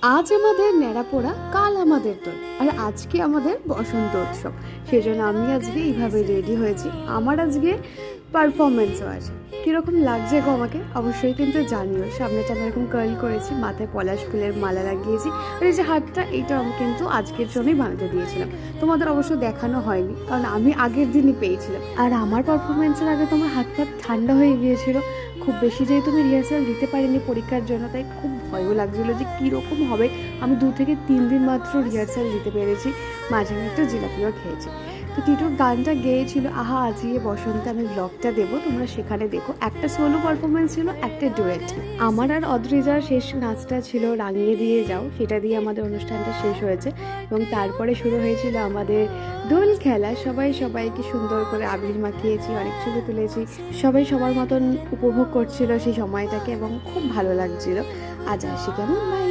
আজ আমাদের ন্যাড়াপোড়া, কাল আমাদের দোল, আর আজকে আমাদের বসন্ত উৎসব। সেজন্য আমি আজকে এইভাবে রেডি হয়েছি। আমার আজকে পারফরমেন্সও আছে। কীরকম লাগছে গো আমাকে অবশ্যই কিন্তু জানিও। সামনেটা আমি এরকম কার্ল করেছি, মাথায় পলাশ ফুলের মালা লাগিয়েছি, আর এই যে হাতটা, এইটা আমি কিন্তু আজকের জন্যই বানাতে দিয়েছিলাম। তোমাদের অবশ্য দেখানো হয়নি, কারণ আমি আগের দিনই পেয়েছিলাম। আর আমার পারফরমেন্সের আগে তো আমার হাত পা ঠান্ডা হয়ে গিয়েছিল খুব বেশি, যেহেতু আমি রিহার্সাল দিতে পারিনি পরীক্ষার জন্য, তাই খুব ভয়ও লাগছিলো যে কীরকম হবে। আমি 2 থেকে 3 দিন মাত্র রিহার্সাল দিতে পেরেছি, মাঝে আমি একটু জিলাপিও খেয়েছি। তো টিটুর গানটা গেয়েছিল আহা আজিয়ে বসন্তে, আমি ব্লগটা দেবো, তোমরা সেখানে দেখো। একটা সোলো পারফরমেন্স ছিল, একটা ডুয়েট। আমার আর অদ্রিজার শেষ নাচটা ছিল রাঙিয়ে দিয়ে যাও, সেটা দিয়ে আমাদের অনুষ্ঠানটা শেষ হয়েছে। এবং তারপরে শুরু হয়েছিল আমাদের দোল খেলা। সবাই সবাইকে সুন্দর করে আবির মাখিয়েছি, অনেক ছবি তুলেছি, সবাই সবার মতন উপভোগ করছিল সেই সময়টাকে এবং খুব ভালো লাগছিল। আজ আসি কেমন, বাই।